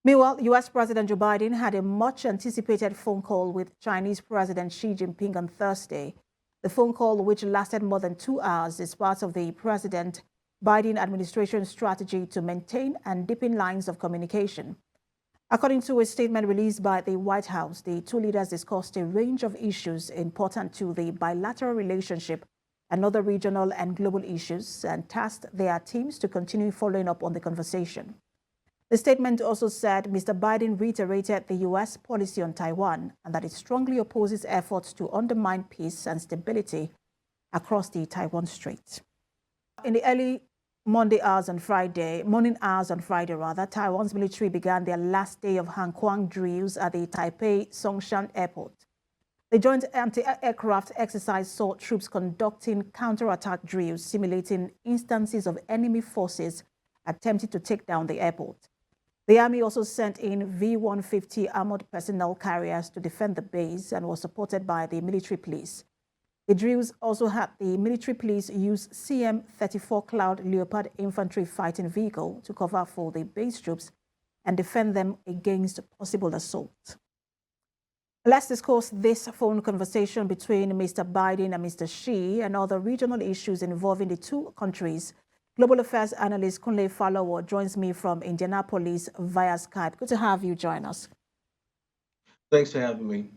Meanwhile, U.S. President Joe Biden had a much-anticipated phone call with Chinese President Xi Jinping on Thursday. The phone call, which lasted more than 2 hours, is part of the President Biden administration's strategy to maintain and deepen lines of communication. According to a statement released by the White House, the two leaders discussed a range of issues important to the bilateral relationship and other regional and global issues, and tasked their teams to continue following up on the conversation. The statement also said Mr. Biden reiterated the U.S. policy on Taiwan and that it strongly opposes efforts to undermine peace and stability across the Taiwan Strait. In the early morning hours on Friday, Taiwan's military began their last day of Hankwang drills at the Taipei Songshan Airport. The joint anti-aircraft exercise saw troops conducting counterattack drills simulating instances of enemy forces attempting to take down the airport. The Army also sent in V-150 armored personnel carriers to defend the base and was supported by the military police. The drills also had the military police use CM-34 Cloud Leopard infantry fighting vehicle to cover for the base troops and defend them against possible assault. Let's discuss this phone conversation between Mr. Biden and Mr. Xi and other regional issues involving the two countries. Global Affairs analyst Kunle Falowo joins me from Indianapolis via Skype. Good to have you join us. Thanks for having me.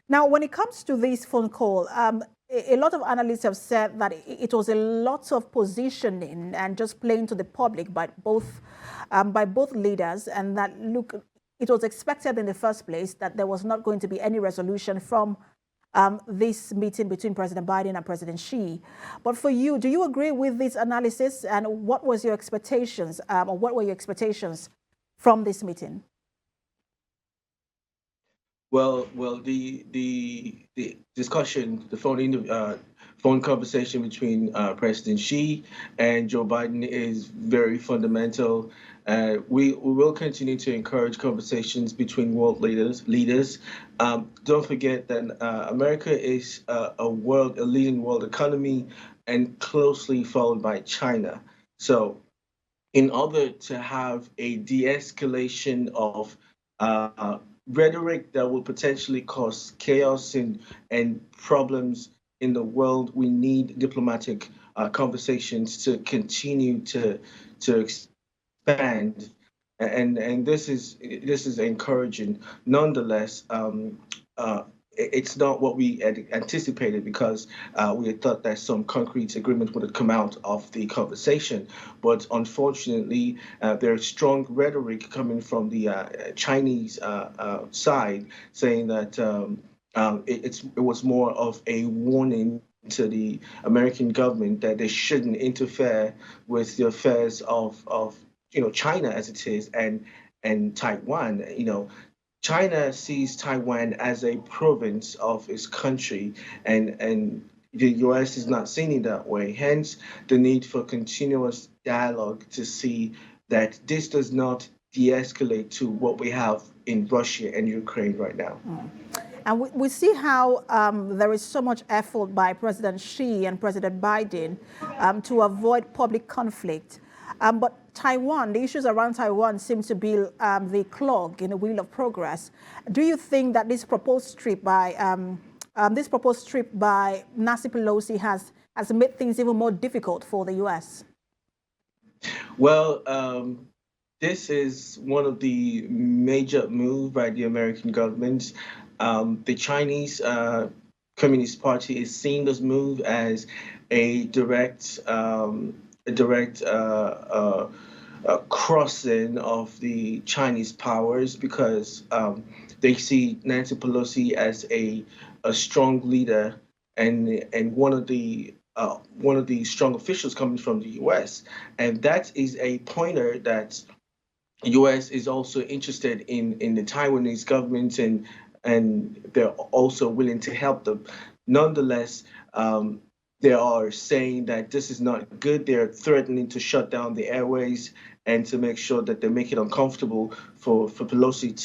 Now, when it comes to this phone call, a lot of analysts have said that it was a lot of positioning and just playing to the public by both leaders, and that, look, it was expected in the first place that there was not going to be any resolution from this meeting between President Biden and President Xi. But for you, do you agree with this analysis, and what was your expectations, or what were your expectations from this meeting? Well, the discussion, the phone conversation between President Xi and Joe Biden is very fundamental. We will continue to encourage conversations between world leaders. Don't forget that America is a leading world economy and closely followed by China. So, in order to have a de-escalation of rhetoric that will potentially cause chaos and problems in the world, we need diplomatic conversations to continue to expand, and this is encouraging. Nonetheless, it's not what we had anticipated, because we had thought that some concrete agreement would have come out of the conversation. But unfortunately, there's strong rhetoric coming from the Chinese side saying that it was more of a warning to the American government that they shouldn't interfere with the affairs of China as it is, and Taiwan. China sees Taiwan as a province of its country, and the U.S. is not seeing it that way. Hence, the need for continuous dialogue to see that this does not de-escalate to what we have in Russia and Ukraine right now. And we see how there is so much effort by President Xi and President Biden to avoid public conflict. But Taiwan, the issues around Taiwan seem to be the clog in the wheel of progress. Do you think that this proposed trip by Nancy Pelosi has made things even more difficult for the U.S.? Well, this is one of the major moves by the American government. The Chinese Communist Party is seeing this move as a direct crossing of the Chinese powers, because they see Nancy Pelosi as a strong leader and one of the strong officials coming from the U.S. And that is a pointer that the U.S. is also interested in the Taiwanese government, and they're also willing to help them. Nonetheless, they are saying that this is not good. They're threatening to shut down the airways and to make sure that they make it uncomfortable for Pelosi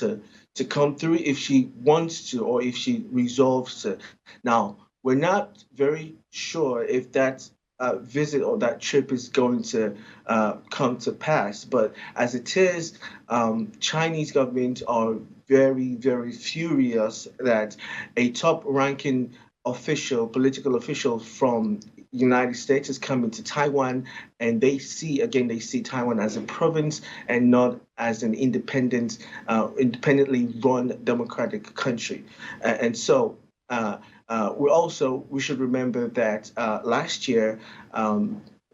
to come through if she wants to, or if she resolves to. Now, we're not very sure if that visit or that trip is going to come to pass. But as it is, Chinese government are very, very furious that a top-ranking official, political official from United States is coming to Taiwan, and they see Taiwan as a province and not as an independently run democratic country. And so we should remember that last year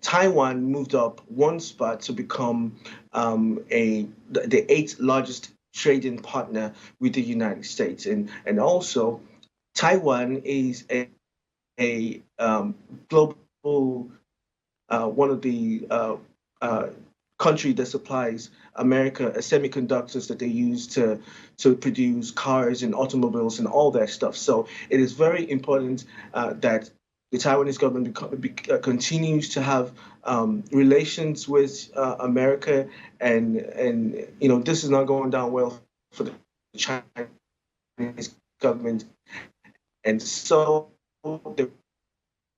Taiwan moved up one spot to become the eighth largest trading partner with the United States, and also Taiwan is a global one of the country that supplies America semiconductors that they use to produce cars and automobiles and all that stuff. So it is very important that the Taiwanese government continues to have relations with America, and this is not going down well for the Chinese government, and so there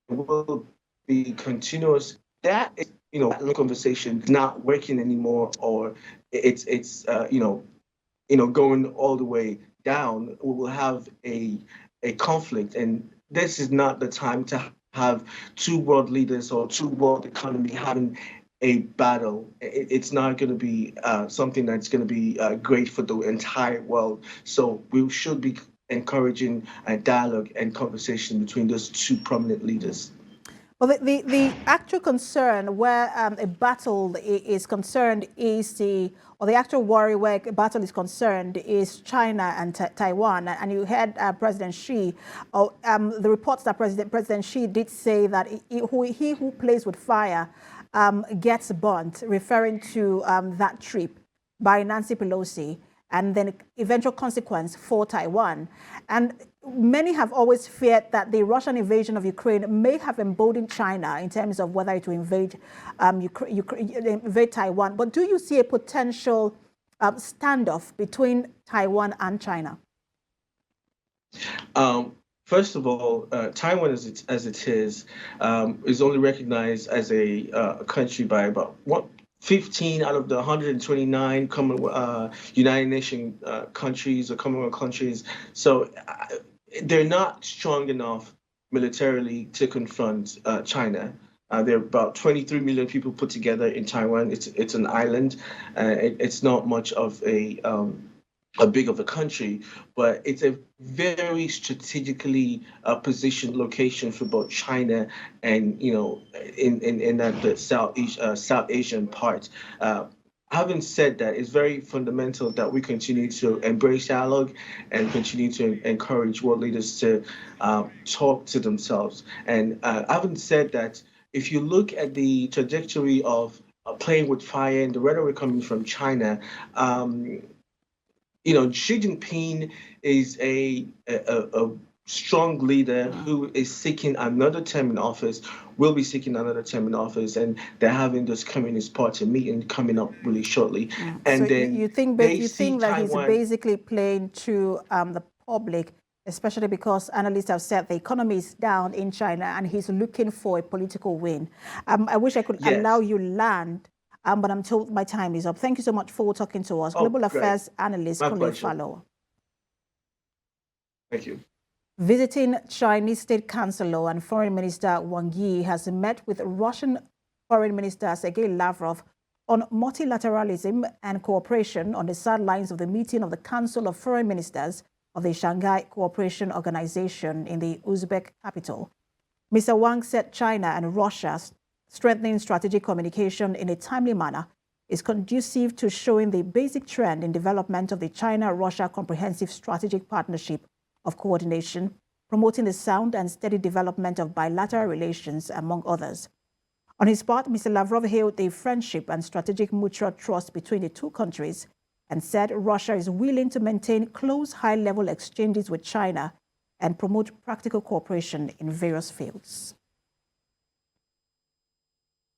will be continuous. That is, that conversation not working anymore, or it's going all the way down. We will have a conflict, and this is not the time to have two world leaders or two world economy having a battle. It's not going to be something that's going to be great for the entire world. So we should be encouraging a dialogue and conversation between those two prominent leaders. Well, the actual concern where a battle is concerned is the actual worry where a battle is concerned is China and Taiwan. And you heard President Xi, the reports that President Xi did say that he who plays with fire gets burnt, referring to that trip by Nancy Pelosi, and then eventual consequence for Taiwan. And many have always feared that the Russian invasion of Ukraine may have emboldened China in terms of whether it will invade Taiwan. But do you see a potential standoff between Taiwan and China? First of all, Taiwan, as it is only recognized as a country by about 15 out of the 129 United Nations countries or Commonwealth countries. So they're not strong enough militarily to confront China. There are about 23 million people put together in Taiwan. It's an island. It's not much of a big of a country, but it's a very strategically positioned location for both China and in the South Asian part. Having said that, it's very fundamental that we continue to embrace dialogue and continue to encourage world leaders to talk to themselves. And having said that, if you look at the trajectory of playing with fire and the rhetoric coming from China, Xi Jinping is a strong leader who is seeking another term in office, will be seeking another term in office, and they're having this Communist Party meeting coming up really shortly. And so then you think that he's basically playing to the public, especially because analysts have said the economy is down in China and he's looking for a political win. I wish I could allow you land. But I'm told my time is up. Thank you so much for talking to us. Global Affairs Analyst Kunle Falowo. Thank you. Visiting Chinese State Councilor and Foreign Minister Wang Yi has met with Russian Foreign Minister Sergei Lavrov on multilateralism and cooperation on the sidelines of the meeting of the Council of Foreign Ministers of the Shanghai Cooperation Organization in the Uzbek capital. Mr. Wang said China and Russia strengthening strategic communication in a timely manner is conducive to showing the basic trend in development of the China-Russia Comprehensive Strategic Partnership of Coordination, promoting the sound and steady development of bilateral relations, among others. On his part, Mr. Lavrov hailed the friendship and strategic mutual trust between the two countries and said Russia is willing to maintain close high-level exchanges with China and promote practical cooperation in various fields.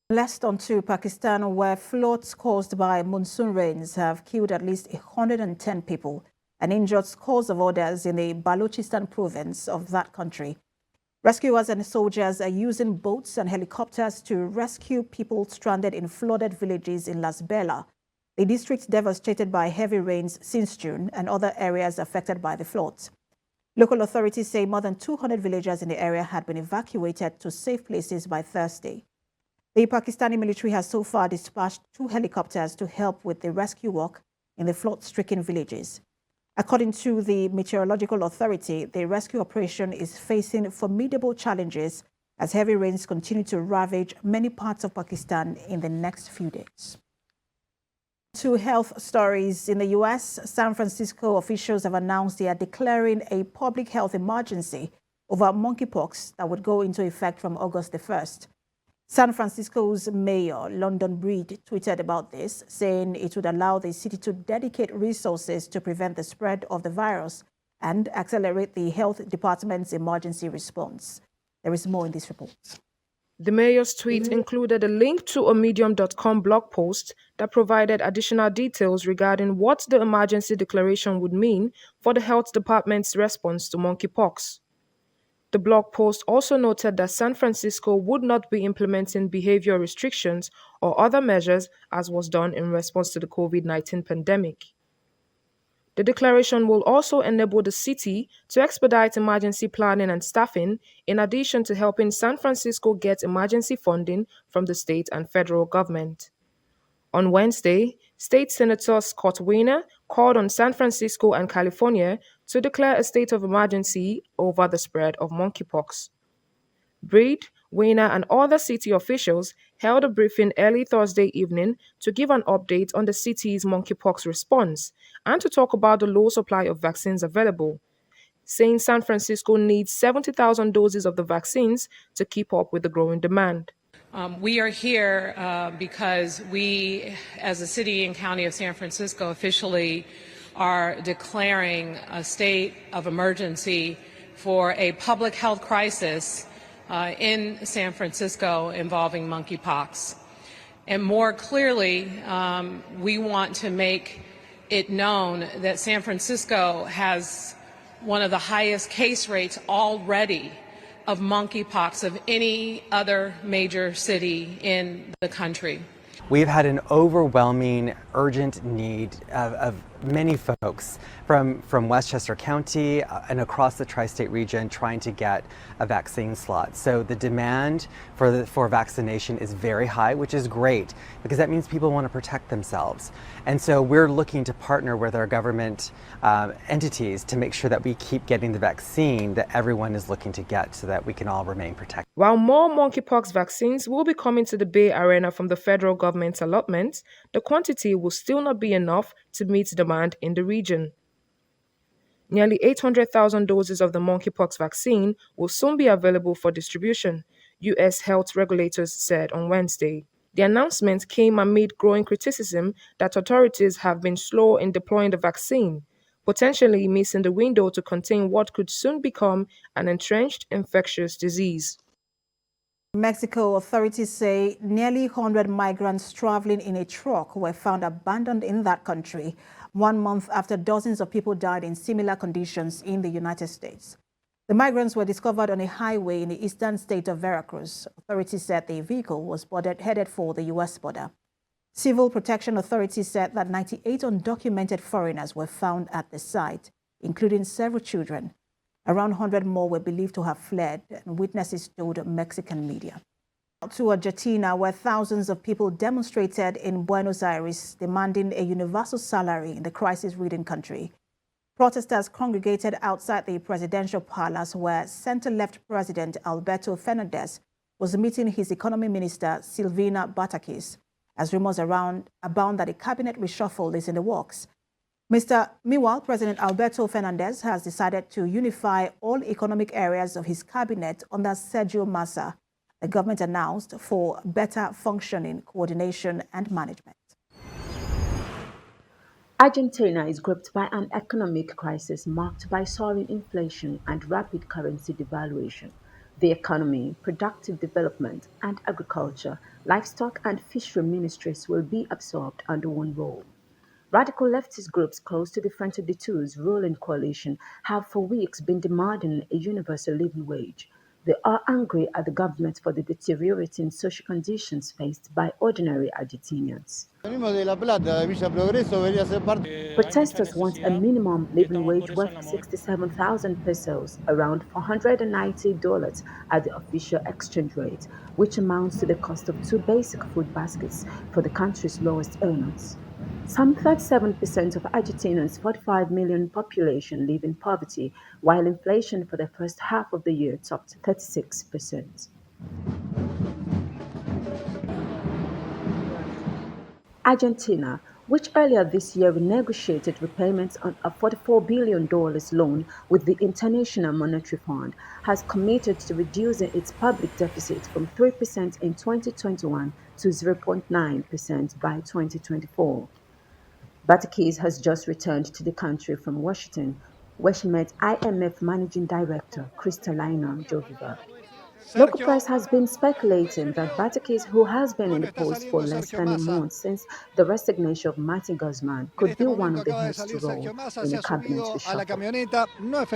Let's turn to Pakistan, where floods caused by monsoon rains have killed at least 110 people and injured scores of others in the Balochistan province of that country. Rescuers and soldiers are using boats and helicopters to rescue people stranded in flooded villages in Las Bela, the district devastated by heavy rains since June, and other areas affected by the floods. Local authorities say more than 200 villagers in the area had been evacuated to safe places by Thursday. The Pakistani military has so far dispatched 2 helicopters to help with the rescue work in the flood-stricken villages. According to the Meteorological Authority, the rescue operation is facing formidable challenges as heavy rains continue to ravage many parts of Pakistan in the next few days. To health stories in the U.S., San Francisco officials have announced they are declaring a public health emergency over monkeypox that would go into effect from August the 1st. San Francisco's mayor, London Breed, tweeted about this, saying it would allow the city to dedicate resources to prevent the spread of the virus and accelerate the health department's emergency response. There is more in this report. The mayor's tweet included a link to a medium.com blog post that provided additional details regarding what the emergency declaration would mean for the health department's response to monkeypox. The blog post also noted that San Francisco would not be implementing behavior restrictions or other measures as was done in response to the COVID-19 pandemic. The declaration will also enable the city to expedite emergency planning and staffing, in addition to helping San Francisco get emergency funding from the state and federal government. On Wednesday, State Senator Scott Weiner called on San Francisco and California to declare a state of emergency over the spread of monkeypox. Breed, Weiner, and other city officials held a briefing early Thursday evening to give an update on the city's monkeypox response and to talk about the low supply of vaccines available, saying San Francisco needs 70,000 doses of the vaccines to keep up with the growing demand. We are here because we, as the City and County of San Francisco, officially are declaring a state of emergency for a public health crisis in San Francisco involving monkeypox. And more clearly, we want to make it known that San Francisco has one of the highest case rates already of monkeypox of any other major city in the country. We've had an overwhelming, urgent need of many folks from Westchester County and across the tri-state region trying to get a vaccine slot. So the demand for vaccination is very high, which is great because that means people want to protect themselves. And so we're looking to partner with our government entities to make sure that we keep getting the vaccine that everyone is looking to get so that we can all remain protected. While more monkeypox vaccines will be coming to the Bay Area from the federal government's allotment, the quantity will still not be enough to meet demand in the region. Nearly 800,000 doses of the monkeypox vaccine will soon be available for distribution, U.S. health regulators said on Wednesday. The announcement came amid growing criticism that authorities have been slow in deploying the vaccine, potentially missing the window to contain what could soon become an entrenched infectious disease. Mexico authorities say nearly 100 migrants traveling in a truck were found abandoned in that country 1 month after dozens of people died in similar conditions in the United States. The migrants were discovered on a highway in the eastern state of Veracruz. Authorities said the vehicle was headed for the U.S. border. Civil Protection Authorities said that 98 undocumented foreigners were found at the site, including several children. Around 100 more were believed to have fled, and witnesses told Mexican media. To Argentina, where thousands of people demonstrated in Buenos Aires demanding a universal salary in the crisis-ridden country. Protesters congregated outside the presidential palace where center-left President Alberto Fernández was meeting his economy minister, Silvina Batakis, as rumors abound that a cabinet reshuffle is in the works. Meanwhile, President Alberto Fernández has decided to unify all economic areas of his cabinet under Sergio Massa, the government announced, for better functioning, coordination, and management. Argentina is gripped by an economic crisis marked by soaring inflation and rapid currency devaluation. The economy, productive development, and agriculture, livestock, and fishery ministries will be absorbed under one role. Radical leftist groups close to the Frente de Tow's ruling coalition have for weeks been demanding a universal living wage. They are angry at the government for the deteriorating social conditions faced by ordinary Argentinians. Protesters want a minimum living wage worth 67,000 pesos, around $490 at the official exchange rate, which amounts to the cost of 2 basic food baskets for the country's lowest earners. Some 37% of Argentina's 45 million population live in poverty, while inflation for the first half of the year topped 36%. Argentina, which earlier this year renegotiated repayments on a $44 billion loan with the International Monetary Fund, has committed to reducing its public deficit from 3% in 2021 to 0.9% by 2024. Batakis has just returned to the country from Washington, where she met IMF Managing Director Kristalina Joviva. Local press has been speculating that Batakis, who has been in the post for less than a month since the resignation of Martin Guzman, could be one of the heads to roll in a cabinet reshuffle.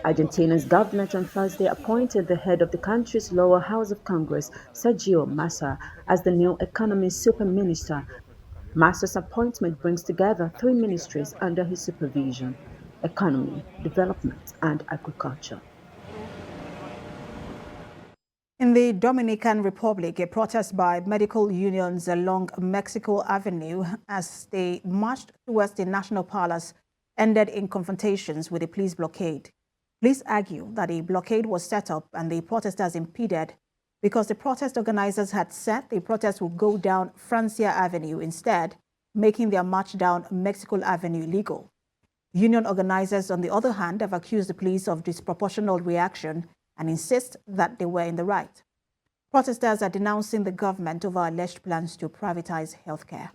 Argentina's government on Thursday appointed the head of the country's lower house of Congress, Sergio Massa, as the new economy super minister. Massa's appointment brings together 3 ministries under his supervision: economy, development, and agriculture. In the Dominican Republic, a protest by medical unions along Mexico Avenue as they marched towards the National Palace ended in confrontations with a police blockade. Police argue that a blockade was set up and the protesters impeded because the protest organizers had said the protest would go down Francia Avenue instead, making their march down Mexico Avenue illegal. Union organizers, on the other hand, have accused the police of disproportionate reaction and insist that they were in the right. Protesters are denouncing the government over alleged plans to privatize healthcare.